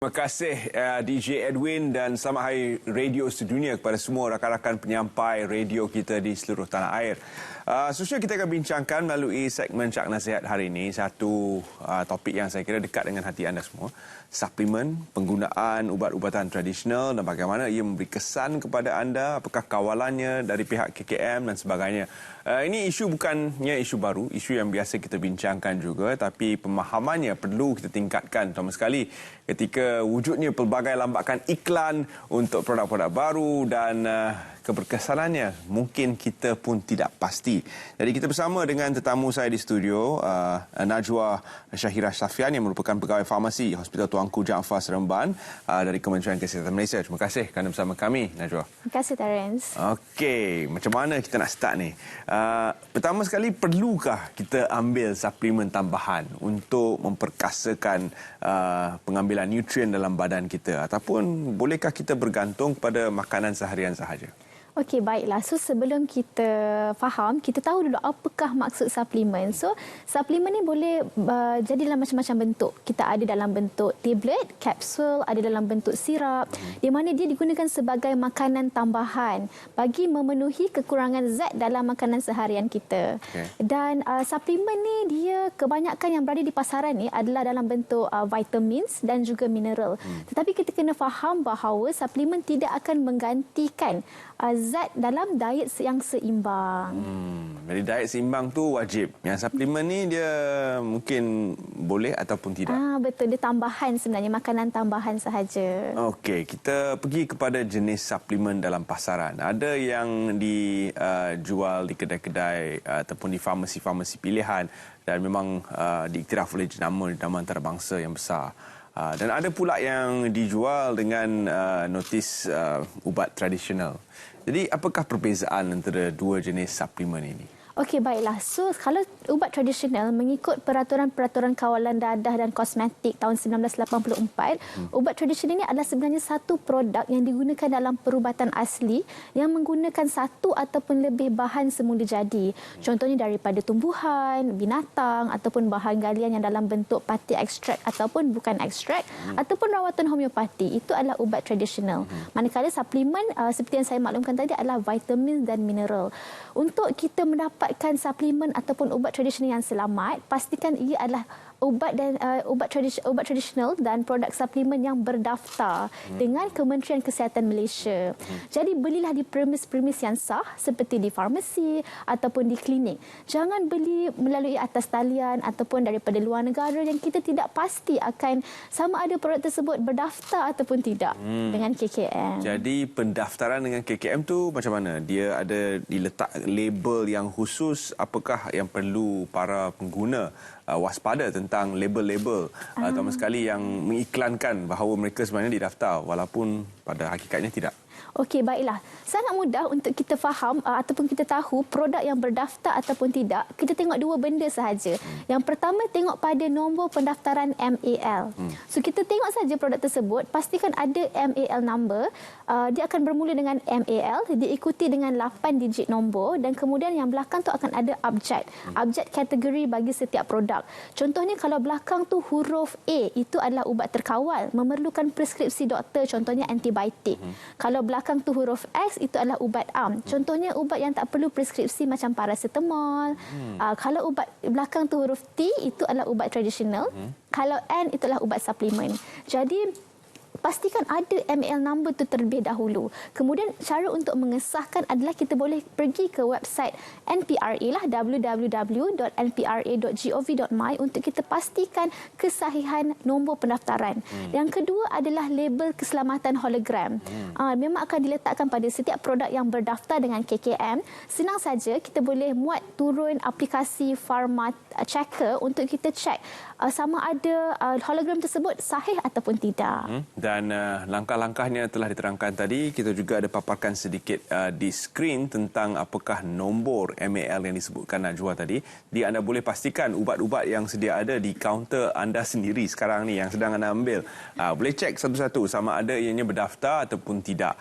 Terima kasih DJ Edwin dan selamat hari radio sedunia kepada semua rakan-rakan penyampai radio kita di seluruh tanah air. Seterusnya kita akan bincangkan melalui segmen Cak Nasihat hari ini satu topik yang saya kira dekat dengan hati anda semua. Suplemen, penggunaan ubat-ubatan tradisional dan bagaimana ia memberi kesan kepada anda, apakah kawalannya dari pihak KKM dan sebagainya. Ini isu bukannya isu baru, isu yang biasa kita bincangkan juga, tapi pemahamannya perlu kita tingkatkan terutama sekali ketika wujudnya pelbagai lambakan iklan untuk produk-produk baru dan keberkesanannya mungkin kita pun tidak pasti. Jadi kita bersama dengan tetamu saya di studio, Najwa Syahira Safian yang merupakan pegawai farmasi Hospital Tuanku Jaafar Seremban dari Kementerian Kesihatan Malaysia. Terima kasih kerana bersama kami, Najwa. Terima kasih, Terence. Okey, macam mana kita nak start ni? Pertama sekali, perlukah kita ambil suplemen tambahan untuk memperkasakan pengambilan nutrien dalam badan kita, ataupun bolehkah kita bergantung pada makanan seharian sahaja? Okey, baiklah. So, sebelum kita faham, kita tahu dulu apakah maksud suplemen. So, suplemen ni boleh jadi dalam macam-macam bentuk. Kita ada dalam bentuk tablet, kapsul, ada dalam bentuk sirap, di mana dia digunakan sebagai makanan tambahan bagi memenuhi kekurangan zat dalam makanan seharian kita. Okay. Dan suplemen ni, dia kebanyakan yang berada di pasaran ni adalah dalam bentuk vitamins dan juga mineral. Tetapi kita kena faham bahawa suplemen tidak akan menggantikan zat dalam diet yang seimbang. Jadi diet seimbang tu wajib. Yang suplemen ni dia mungkin boleh ataupun tidak. Betul, dia tambahan sebenarnya, makanan tambahan sahaja. Okey, kita pergi kepada jenis suplemen dalam pasaran. Ada yang dijual di kedai-kedai ataupun di farmasi-farmasi pilihan dan memang diiktiraf oleh jenama antarabangsa yang besar. Dan ada pula yang dijual dengan notis ubat tradisional. Jadi apakah perbezaan antara dua jenis suplemen ini? Okey, baiklah. So, kalau ubat tradisional mengikut peraturan-peraturan kawalan dadah dan kosmetik tahun 1984, ubat tradisional ini adalah sebenarnya satu produk yang digunakan dalam perubatan asli yang menggunakan satu ataupun lebih bahan semula jadi. Contohnya daripada tumbuhan, binatang ataupun bahan galian yang dalam bentuk pati ekstrak ataupun bukan ekstrak ataupun rawatan homeopati. Itu adalah ubat tradisional. Manakala suplemen seperti yang saya maklumkan tadi adalah vitamin dan mineral. Untuk kita mendapatkan suplemen ataupun ubat tradisional yang selamat, pastikan ia adalah ubat tradisional dan produk suplemen yang berdaftar dengan Kementerian Kesihatan Malaysia. Jadi belilah di premis-premis yang sah seperti di farmasi ataupun di klinik. Jangan beli melalui atas talian ataupun daripada luar negara yang kita tidak pasti akan sama ada produk tersebut berdaftar ataupun tidak dengan KKM. Jadi pendaftaran dengan KKM tu macam mana? Dia ada diletak label yang khusus, apakah yang perlu para pengguna waspada tentang label-label terutama sekali yang mengiklankan bahawa mereka sebenarnya didaftar walaupun pada hakikatnya tidak? Okey, baiklah. Sangat mudah untuk kita faham ataupun kita tahu produk yang berdaftar ataupun tidak. Kita tengok dua benda sahaja. Yang pertama, tengok pada nombor pendaftaran MAL. So, kita tengok saja produk tersebut, pastikan ada MAL number. Dia akan bermula dengan MAL, diikuti dengan 8 digit nombor dan kemudian yang belakang tu akan ada abjad. Abjad kategori bagi setiap produk. Contohnya kalau belakang tu huruf A, itu adalah ubat terkawal, memerlukan preskripsi doktor, contohnya antibiotik. Kalau belakang tu huruf X, itu adalah ubat am. Contohnya ubat yang tak perlu preskripsi macam paracetamol. Kalau ubat belakang tu huruf T, itu adalah ubat tradisional. Kalau N, itu adalah ubat suplemen. Jadi pastikan ada MAL number tu terlebih dahulu. Kemudian cara untuk mengesahkan adalah kita boleh pergi ke website NPRA lah, www.npra.gov.my untuk kita pastikan kesahihan nombor pendaftaran. Yang kedua adalah label keselamatan hologram. Memang akan diletakkan pada setiap produk yang berdaftar dengan KKM. Senang saja, kita boleh muat turun aplikasi Pharma Checker untuk kita cek sama ada hologram tersebut sahih ataupun tidak. Dan langkah-langkahnya telah diterangkan tadi. Kita juga ada paparkan sedikit di skrin tentang apakah nombor MAL yang disebutkan Najwa tadi. Jadi anda boleh pastikan ubat-ubat yang sedia ada di kaunter anda sendiri sekarang ni yang sedang anda ambil. Boleh cek satu-satu sama ada ianya berdaftar ataupun tidak.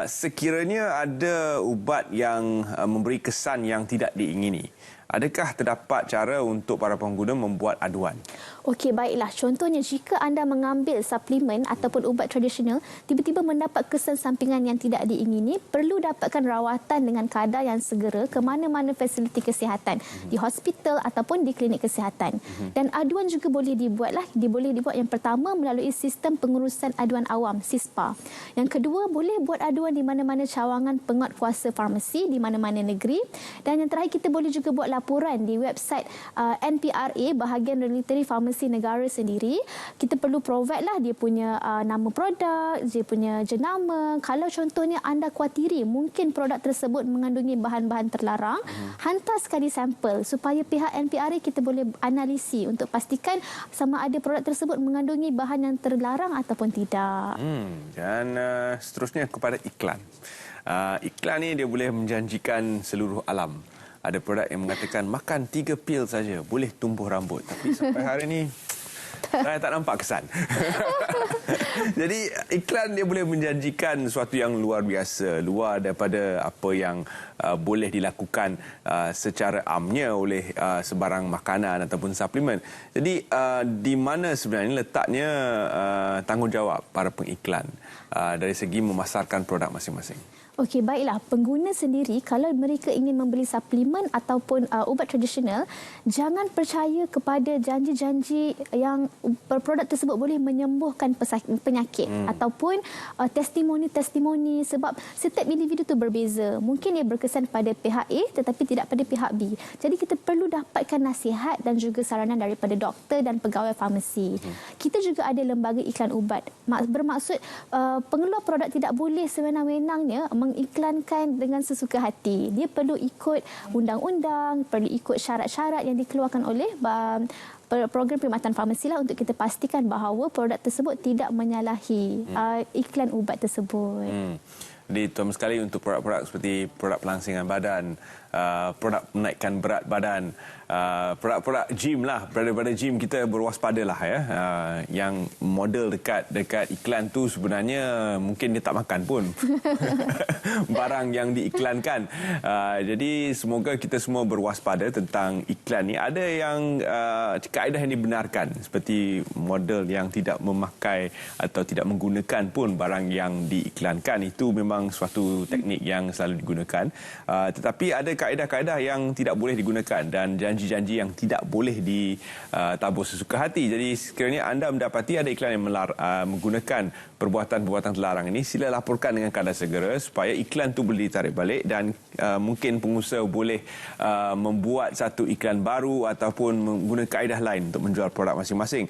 Sekiranya ada ubat yang memberi kesan yang tidak diingini, adakah terdapat cara untuk para pengguna membuat aduan? Okey, baiklah. Contohnya, jika anda mengambil suplemen ataupun ubat tradisional, tiba-tiba mendapat kesan sampingan yang tidak diingini, perlu dapatkan rawatan dengan kadar yang segera ke mana-mana fasiliti kesihatan, di hospital ataupun di klinik kesihatan. Dan aduan juga boleh dibuat yang pertama melalui sistem pengurusan aduan awam, SISPA. Yang kedua, boleh buat aduan di mana-mana cawangan penguatkuasa farmasi di mana-mana negeri. Dan yang terakhir, kita boleh juga buat laporan di website NPRA, bahagian regulatory farmasi negara sendiri. Kita perlu provide lah dia punya nama produk, dia punya jenama. Kalau contohnya anda kuatiri mungkin produk tersebut mengandungi bahan-bahan terlarang, hantar sekali sampel supaya pihak NPRA kita boleh analisi untuk pastikan sama ada produk tersebut mengandungi bahan yang terlarang ataupun tidak. Dan seterusnya kepada iklan. Iklan ni dia boleh menjanjikan seluruh alam. Ada produk yang mengatakan makan 3 pil saja boleh tumbuh rambut. Tapi sampai hari ini saya tak nampak kesan. Jadi iklan dia boleh menjanjikan sesuatu yang luar biasa, luar daripada apa yang boleh dilakukan secara amnya oleh sebarang makanan ataupun suplemen. Jadi di mana sebenarnya letaknya tanggungjawab para pengiklan dari segi memasarkan produk masing-masing? Okey, baiklah. Pengguna sendiri, kalau mereka ingin membeli suplemen ataupun ubat tradisional, jangan percaya kepada janji-janji yang produk tersebut boleh menyembuhkan penyakit ataupun testimoni-testimoni, sebab setiap individu itu berbeza. Mungkin ia berkesan pada pihak A tetapi tidak pada pihak B. Jadi kita perlu dapatkan nasihat dan juga saranan daripada doktor dan pegawai farmasi. Kita juga ada lembaga iklan ubat. Bermaksud pengeluar produk tidak boleh sewenang-wenangnya mengiklankan dengan sesuka hati. Dia perlu ikut undang-undang, perlu ikut syarat-syarat yang dikeluarkan oleh program perkhidmatan farmasi lah, untuk kita pastikan bahawa produk tersebut tidak menyalahi iklan ubat tersebut. Jadi terutama sekali untuk produk-produk seperti produk pelangsingan badan, produk menaikkan berat badan, produk-produk gym lah, pada gym kita berwaspadalah ya. Yang model dekat iklan tu sebenarnya mungkin dia tak makan pun barang yang diiklankan. Jadi semoga kita semua berwaspada tentang iklan ni. Ada yang kaedah yang dibenarkan, seperti model yang tidak memakai atau tidak menggunakan pun barang yang diiklankan. Itu memang suatu teknik yang selalu digunakan. Tetapi ada kaedah-kaedah yang tidak boleh digunakan dan janji-janji yang tidak boleh ditabur sesuka hati. Jadi sekiranya anda mendapati ada iklan yang menggunakan perbuatan-perbuatan terlarang ini, sila laporkan dengan kadar segera supaya iklan itu boleh ditarik balik, dan mungkin pengusaha boleh membuat satu iklan baru ataupun menggunakan kaedah lain untuk menjual produk masing-masing.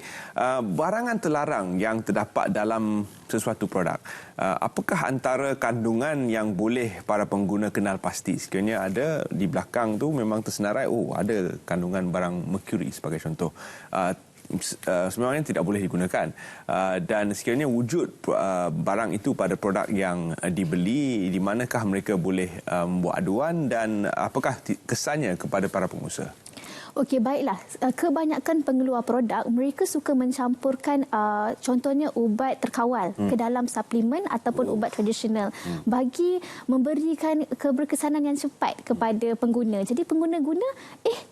Barangan terlarang yang terdapat dalam sesuatu produk, apakah antara kandungan yang boleh para pengguna kenal pasti? Sekiranya ada di belakang tu memang tersenarai, ada kandungan barang merkuri sebagai contoh, sebenarnya tidak boleh digunakan. Dan sekiranya wujud barang itu pada produk yang dibeli, di manakah mereka boleh membuat aduan dan apakah kesannya kepada para pengusaha? Okey, baiklah. Kebanyakan pengeluar produk, mereka suka mencampurkan contohnya ubat terkawal ke dalam suplemen ataupun ubat tradisional bagi memberikan keberkesanan yang cepat kepada pengguna. Jadi pengguna guna,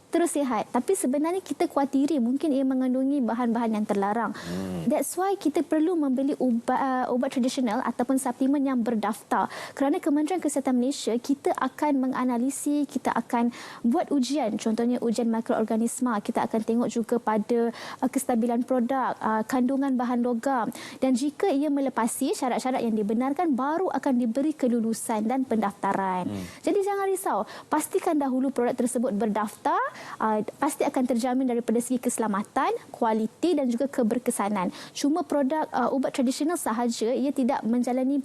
terus sihat. Tapi sebenarnya kita kuatiri mungkin ia mengandungi bahan-bahan yang terlarang. That's why kita perlu membeli ubat tradisional ataupun suplemen yang berdaftar. Kerana Kementerian Kesihatan Malaysia, kita akan menganalisi, kita akan buat ujian, contohnya ujian mikroorganisma. Kita akan tengok juga pada kestabilan produk, kandungan bahan logam. Dan jika ia melepasi syarat-syarat yang dibenarkan, baru akan diberi kelulusan dan pendaftaran. Jadi jangan risau. Pastikan dahulu produk tersebut berdaftar. Pasti akan terjamin daripada segi keselamatan, kualiti dan juga keberkesanan. Cuma produk ubat tradisional sahaja, ia tidak menjalani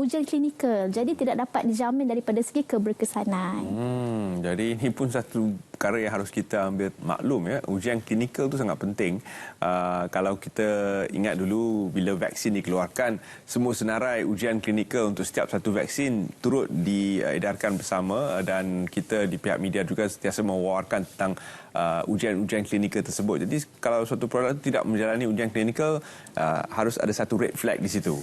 ujian klinikal. Jadi tidak dapat dijamin daripada segi keberkesanan. Jadi ini pun satu perkara yang harus kita ambil maklum ya. Ujian klinikal tu sangat penting. Kalau kita ingat dulu bila vaksin dikeluarkan, semua senarai ujian klinikal untuk setiap satu vaksin turut diedarkan bersama dan kita di pihak media juga sentiasa mewawarkan tentang ujian-ujian klinikal tersebut. Jadi kalau suatu produk tidak menjalani ujian klinikal, harus ada satu red flag di situ.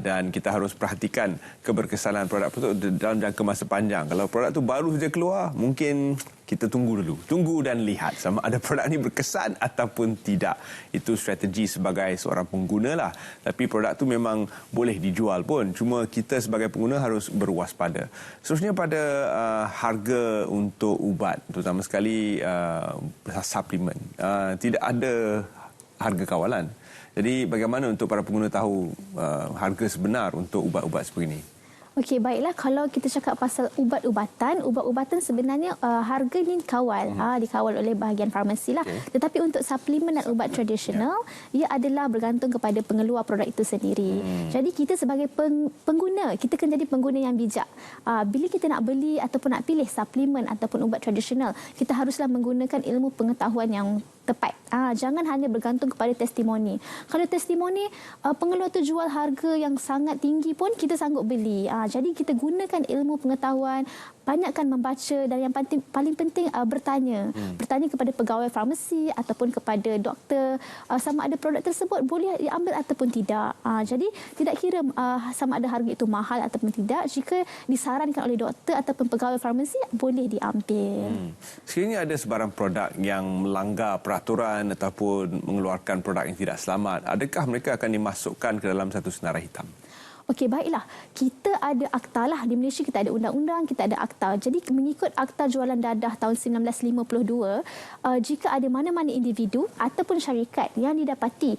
Dan kita harus perhatikan keberkesanan produk itu dalam jangka masa panjang. Kalau produk itu baru saja keluar, mungkin kita tunggu dulu. Tunggu dan lihat sama ada produk ini berkesan ataupun tidak. Itu strategi sebagai seorang pengguna lah. Tapi produk itu memang boleh dijual pun. Cuma kita sebagai pengguna harus berwaspada. Seterusnya pada harga untuk ubat, terutama sekali suplemen. Tidak ada harga kawalan. Jadi bagaimana untuk para pengguna tahu harga sebenar untuk ubat-ubat sebegini? Okey, baiklah. Kalau kita cakap pasal ubat-ubatan sebenarnya harga ni dikawal oleh bahagian farmasi lah. Okay. Tetapi untuk suplemen dan ubat tradisional, ia adalah bergantung kepada pengeluar produk itu sendiri. Jadi kita sebagai pengguna, kita kena jadi pengguna yang bijak. Bila kita nak beli ataupun nak pilih suplemen ataupun ubat tradisional, kita haruslah menggunakan ilmu pengetahuan yang tepat. Jangan hanya bergantung kepada testimoni. Kalau testimoni pengeluar tu jual harga yang sangat tinggi pun kita sanggup beli. Jadi kita gunakan ilmu pengetahuan, banyakkan membaca dan yang paling penting bertanya. Bertanya kepada pegawai farmasi ataupun kepada doktor sama ada produk tersebut boleh diambil ataupun tidak. Jadi tidak kira sama ada harga itu mahal ataupun tidak, jika disarankan oleh doktor ataupun pegawai farmasi boleh diambil. Sekiranya ada sebarang produk yang melanggar peraturan ataupun mengeluarkan produk yang tidak selamat, adakah mereka akan dimasukkan ke dalam satu senarai hitam? Okey, baiklah. Kita ada akta lah. Di Malaysia kita ada undang-undang, kita ada akta. Jadi mengikut Akta Jualan Dadah tahun 1952, jika ada mana-mana individu ataupun syarikat yang didapati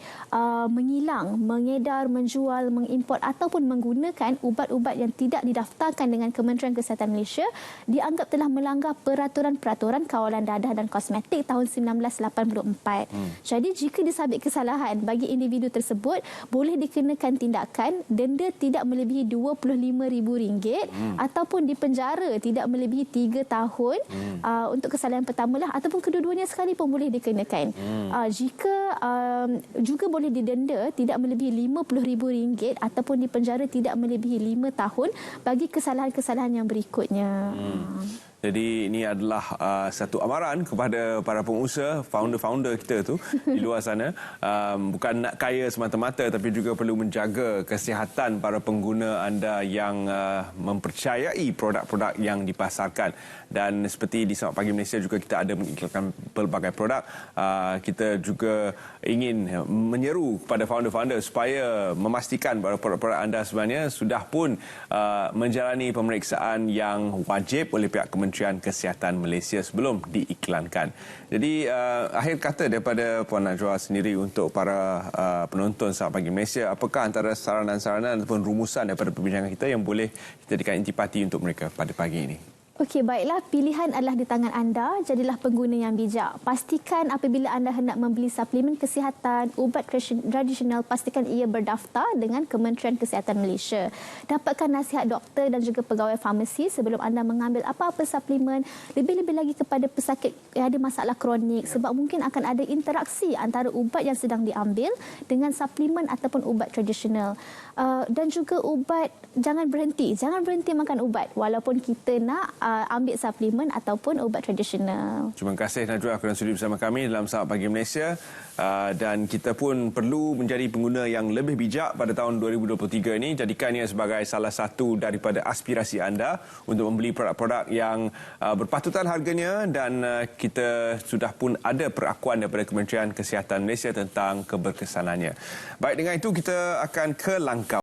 mengilang, mengedar, menjual, mengimport ataupun menggunakan ubat-ubat yang tidak didaftarkan dengan Kementerian Kesihatan Malaysia, dianggap telah melanggar peraturan-peraturan kawalan dadah dan kosmetik tahun 1984. Jadi jika disabit kesalahan bagi individu tersebut, boleh dikenakan tindakan denda tidak melebihi RM25,000 ataupun dipenjara tidak melebihi 3 tahun untuk kesalahan pertama lah, ataupun kedua-duanya sekali pun boleh dikenakan. Jika juga boleh didenda tidak melebihi RM50,000 ataupun dipenjara tidak melebihi 5 tahun bagi kesalahan-kesalahan yang berikutnya. Jadi ini adalah satu amaran kepada para pengusaha, founder-founder kita tu di luar sana. Bukan nak kaya semata-mata, tapi juga perlu menjaga kesihatan para pengguna anda yang mempercayai produk-produk yang dipasarkan. Dan seperti di Selamat Pagi Malaysia juga kita ada mengiklankan pelbagai produk. Kita juga ingin menyeru kepada founder-founder supaya memastikan bahawa produk-produk anda sebenarnya sudah pun menjalani pemeriksaan yang wajib oleh pihak Kementerian Kesihatan Malaysia sebelum diiklankan. Jadi akhir kata daripada Puan Najwa sendiri untuk para penonton Selamat Pagi Malaysia, apakah antara saranan-saranan ataupun rumusan daripada perbincangan kita yang boleh kita jadikan intipati untuk mereka pada pagi ini? Okey, baiklah. Pilihan adalah di tangan anda. Jadilah pengguna yang bijak. Pastikan apabila anda hendak membeli suplemen kesihatan, ubat tradisional, pastikan ia berdaftar dengan Kementerian Kesihatan Malaysia. Dapatkan nasihat doktor dan juga pegawai farmasi sebelum anda mengambil apa-apa suplemen. Lebih-lebih lagi kepada pesakit yang ada masalah kronik, sebab mungkin akan ada interaksi antara ubat yang sedang diambil dengan suplemen ataupun ubat tradisional. Dan juga ubat, jangan berhenti makan ubat walaupun kita nak ambil suplemen ataupun ubat tradisional. Terima kasih Najwa kerana sudi bersama kami dalam Selamat Pagi Malaysia. Dan kita pun perlu menjadi pengguna yang lebih bijak pada tahun 2023 ini. Jadikannya sebagai salah satu daripada aspirasi anda untuk membeli produk-produk yang berpatutan harganya, dan kita sudah pun ada perakuan daripada Kementerian Kesihatan Malaysia tentang keberkesanannya. Baik, dengan itu kita akan ke langkah